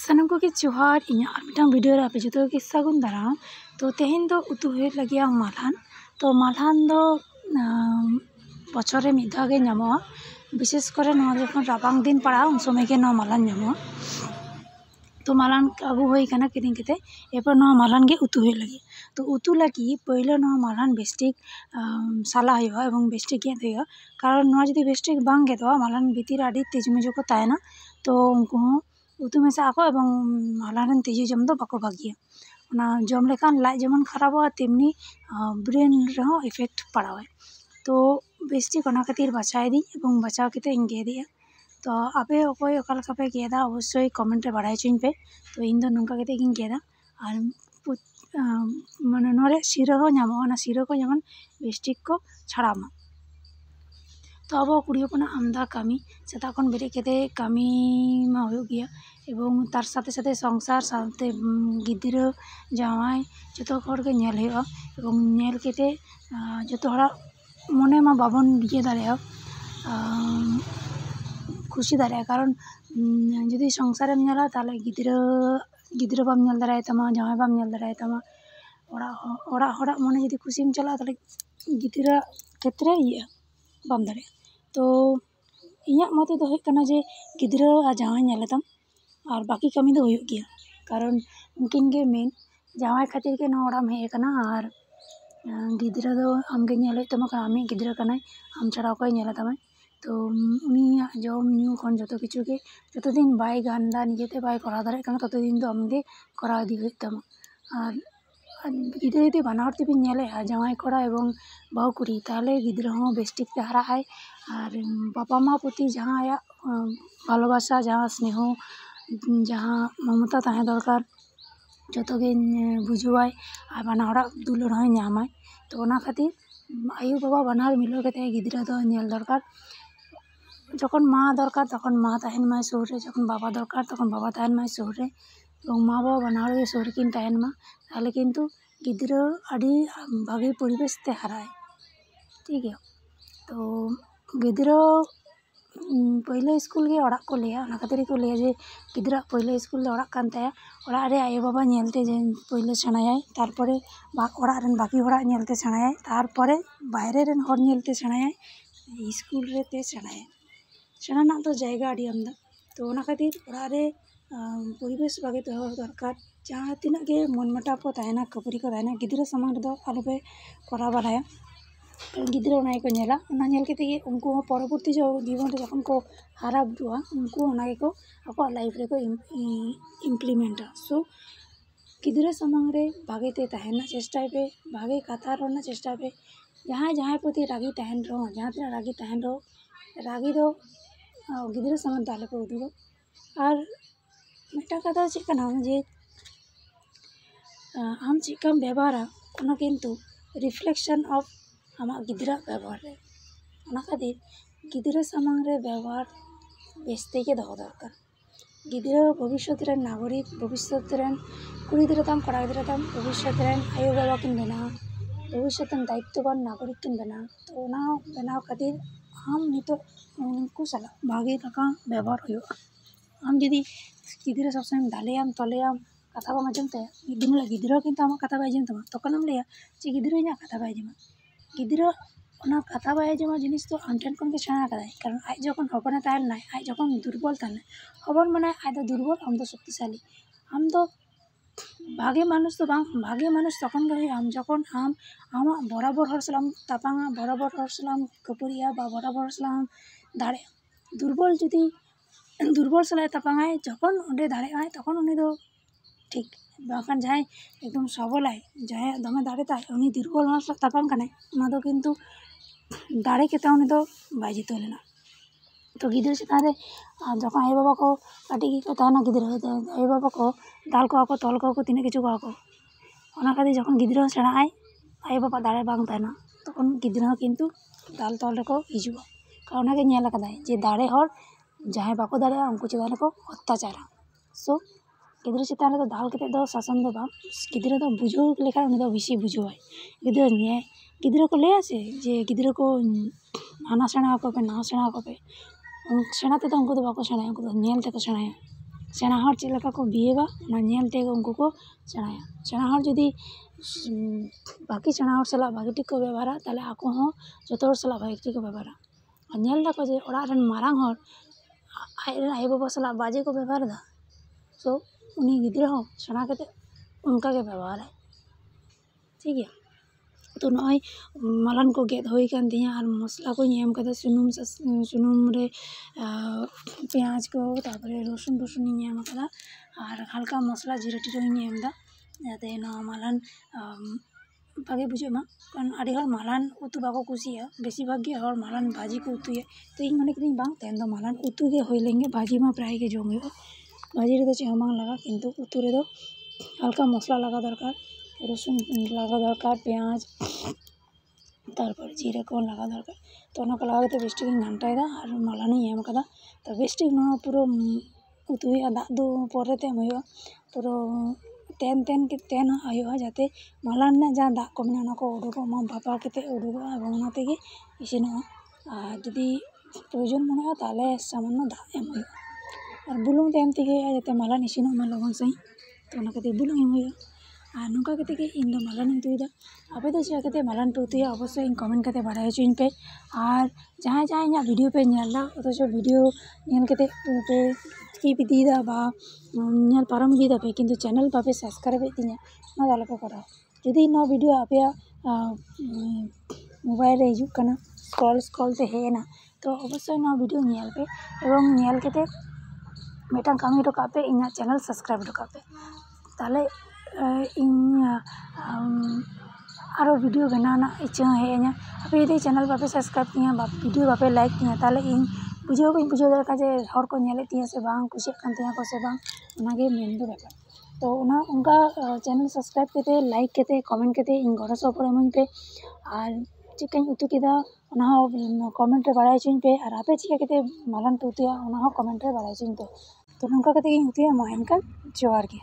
सानम को जोहार इन mitten video रे आपे जो के सागुन दाराम। तो तेहेन दो उतु हुए लगे मालहान। तो मालहान दो बछर रे मिद धाव गे नामोआ। विशेष करे जखन राबांग दिन पड़ा उन समय के मालहान नामोआ। तो मालहान अगु हुई कना किरिंग केते एरपर मालहान गे उतु हुए लगे। तो उतु लगी पहले मालहान बेस्टिक साला हुआ एवं बेस्टिक गेद हुआ। कारण जो बेस्टिक बांग गेदवा मालहान भीतर आड़ी तेजमेजो को तायना। तो उनको उतु मेसा आको एवं मालहान तेजो जम दो बाको भागिया। ओना जम लेखान लाज जेमन खराबा तेमनी ब्रेन रहो इफेक्ट पड़ावे। तो बेस्टिक ओना खातिर बचाए दी एवं बचाव केते इन गेदिया। तो आपे अकोय ओकालका पे गेदा अवश्य कमेंट रे बाड़ाय चुኝ पे। तो इन दो नंका केते गिन गेदा और माने नोरे सिरा हो नामो ओना सिरा को जेमन बेस्टिक को छाड़ामा। तो अब कुड़ी हपना आमदा कामी सेता खन बेरे केते कामी मा हुयो गिया एवं तार साथे साथे संसार साथे गिदिरा जावाई जतो हर के नेल हुयो एवं नेल केते जतो हरा मने मा बाबन दिए दाड़ेया खुशी दाड़ेया। कारण जदि संसार में नेला ताले गिदिरा बाम नेल दाड़ाय तमा जावाई बाम नेल दाड़ाय तमा ओड़ा हड़ा मने जदि खुशी में चला ताले गिदिरा क्षेत्रे इया बाम दाड़े। तो इया मते दो हुई कना जे गिदिरा आ जावाई नेलतम और बाकी कमी दो हुयो गिया। कारण उनकिन गे मेन जावाई खातिर के ना ओड़ाम हे कना और गिदिरा दो आमगे नेल हुई तमा आमी गिदिरा कनाय आम छड़ा कोई नेला तमाय। तो उनी जम न्यू खन जतो किछु के जतो दिन बाय गांदा निजेते बाय करा दाड़े कना ततो दिन दो आमगे करा दी हुई तमा। और गिदिरा यदि बाना हर तेबी नेले जावाई कोड़ा एवं बाहु कुड़ी ताहले गिदिरा हो बेस्टिक ते हारा आय। और बाबा मा प्रति जहाँ आया भालोबासा जहाँ स्नेह जहाँ ममता ताहे दरकार जतो गे बुझुआय और बाना हड़ा दुलार होय नामाय। तो ओना खातिर आयु बाबा बानार मिलाव केते गिदिरा दो नेल दरकार। जखन मा दरकार तखन मा ताहेन माय सुर रे जखन बाबा दरकार तखन बाबा ताहेन माय सुर रे एवं मा बाबा बानार गे सुर किन ताहेन मा ताहले किन्तु गिदिरा आड़ी भागे परिवेश ते हाराय। ठीक है। तो गिदिरा पहले स्कूल गे ओड़ा को लिया ओना खातिर को लिया जे गिदिरा पहले स्कूल दो ओड़ा कान ताया ओड़ा रे आयो बाबा नेलते जे पहले सेणायाय तारपरे ओड़ा रेन बाकी होड़ा नेलते सेणायाय तारपरे बाहरे रेन हर नेलते सेणायाय स्कूल रे ते सेणायाय सेणा ना तो जायगा आड़ी आमदा। तो ओना खातिर ओड़ा रे परिवेश बागे दोहो दरकार। जहाँ तिना गे मन मटाव को ताहेना खपरी को ताहेना गिदिरा सामांग रे दो आलोपे करा बाड़ाया। गिदिरा ओना को नेला ओना नेल केते गे उनको परवर्ती जो जीवन रे जखन को हारा बुरुआ उनको ओना गे को आको लाइफ रे को इम्प्लीमेंटा। सो गिदिरा सामांग रे भागे ते ताहेना चेष्टा पे भागे कथा रोना चेष्टा पे जहाँ प्रति रागी ताहेन रहो जहाँ तिना रागी ताहेन रहो रागी दो गिदिरा सामांग ताले को उदुगो। और मिटा कथा चेक कना जे आम चेकम व्यवहारा ओना किन्तु रिफ्लेक्शन ऑफ आमा गिदिरा व्यवहार रे। ओना खातिर गिदिरा सामांग रे व्यवहार बेस्ते के दोहो दरकार। गिदिरा भविष्यत रेन नागरिक भविष्यत रेन कुड़ी गिदिरा ताम कड़ा गिदिरा ताम भविष्यत रेन आयो बाबा किन बना भविष्यत रेन दायित्ववान नागरिक किन बना। तो ओना बनाव खातिर आम नितो उनको साला भागे लगा व्यवहार हुयो। आम जदि गिदिरा सब समय दालेयाम तलेयाम कथा बाम आंजम ताया मिद दिन गिदिरा किन्तु आमा कथा बाय आंजम तमा तखन आम लैया जे गिदिरा इᱧᱟᱜ कथा बाय आंजमा। गिदिरा ओना कथा बाय आंजमा जिनिस तो आम ठेन खन के सेणा आकादाय। कारण आज जखन हपने ताहेलनाय आज जखन दुर्बल ताहेलनाय हपन माने आज दो दुर्बल आम दो शक्तिशाली। आम दो भागे मानुष तो बांग भागे मानुष तखन गे आम जखन आम आमा बराबर हर सलाम तापांगा बराबर हर सलाम कपुरिया बा बराबर हर सलाम दाड़े। दुर्बल जदि दुर्बल सलाय तापांगाय जखन ओंडे दाड़ेआय तखन उनी दो ठीक बाखान जहां एकदम सबलाय जहां दमे दाड़े ताय उनी दुर्बल हर सलाय तापांग कनाय ओना दो किन्तु दाड़े केते उनी दो बाय जितो लेना। तो गिदिरा चेतान रे जखन आयो बाबा को काटी को ताहेना गिदिरा आयो बाबा को दाल को आको तल को तिना किछु को आको ओना खातिर जखन गिदिरा सेणा आय आयो बाबा दाड़े बांग ताहेना तखन गिदिरा किन्तु दाल तल रे को हिजुआ। कारण ओना गे नेल आकादाय जे दाड़े हर जहां बाको दाड़ेया उनको चेतान को अत्याचारा। सो गिदिरा चेतान रे दाल केते दो शासन दो बांग गिदिरा दो बुझो लेखा उनी दो बेसी बुझुआय। गिदिरा न्याय गिदिरा को लैया से जे गिदिरा को हाना सेणा आको पे ना सेणा आको पे सेणा ते तो उनको दो बाको सेणाया उनको दो नेल ते को सेणाया। सेना हर चेक लेका को बिहेवा ओना नेल तेगे उनको को सेनाया। सेना हर जुदी बाकी सेना हर साला भागी ठीक को व्यवहारा ताले आको हो जतो हर साला भागी ठीक को व्यवहारा। और नेल दाको जे ओड़ा रन मारांग हर आय बाबा साला बाजे को व्यवहार दा सो उनी गिद्रा हो सेना कते उनका के व्यवहार है ठीक है। तो नय मालान को गेद होई कान तिया और मसला को एम कदा सुनुम रे पेंयाज को तारपरे रसुन एम कदा और हल्का मसला जीरा टीरा एम दा जाते ना मालान भागे बुझेमा कारण आड़ी हर मालान उतु बाको कुसिया बेसी भाग गे हर मालान भाजी को उतुए। तो इन मने किन बांग तेन दो मालान उतु गे होई लेंगे भाजी मा प्राय के जम हुआ। भाजी रे दो चेह बांग लगा किंतु उतु रे दो हल्का मसला लगा दरकार रसुन लगा दरकार पेंयाज तारपर जीरा को लगा दरकार। तो ना को लगा के बेस्टिक घंटायदा और मालान एम कदा। तो बेस्टिक ना पूरा उतुया दाग दो पोरे ते हुआ पूरा तेन तेन के तेन हुआ जाते मालान ना जहाँ दाग को मेना को उडुको मा भापा केते उडुको एबं ओना तेगे इसिनोआ। और जुदी प्रयोजन मने ताले सामान्य दाग एम हुआ और बुलुंग ते एम तेगे जाते मालान इसिनोआ मा लगन सही। तो ओना केते बुलुंग एम हुआ और नौका केते के इन दो मालान उतुयदा। आपे दो चिका केते मालान पे उतुया अवश्य इन कमेंट केते बाड़ाय हचुइन पे। और जहाँ जहाँ इन वीडियो पे नेला अथच वीडियो नेल केते पे स्किप इदीदा बा नेल पारम इदीदा पे किंतु चैनल बापे सब्सक्राइब तिया ना दालपे करा। जुदी ना वीडियो आपे मोबाइल रे हिजुक कना स्क्रॉल ते हेना तो अवश्य ना वीडियो नेल पे एवं नेल केते मेटांग कामी ढोका पे इना चैनल सब्सक्राइब ढोका पे ताले इन आरो वीडियो बनाना इच्छा है आपे यदि चैनल बापे सब्सक्राइब तिया वीडियो बापे लाइक तिया ताले इन बुझाव दरकार जे हर को नेले तिया से बांग कुछ कान तिया को से बांग ओनागे मेन दो बेपार। तो ओना उनका चैनल सब्सक्राइब केते लाइक केते कमेंट केते इन गड़ो सपोर्ट एमन पे और चिकन उतु केदा ओना हो कमेंट रे बाड़ाय हचुइन पे और आपे चिका केते मालान पे उतुया ओना हो कमेंट रे बाड़ाय हचुइन पे। तो नोंका केते इन उतुया मा इनका जोहार गे।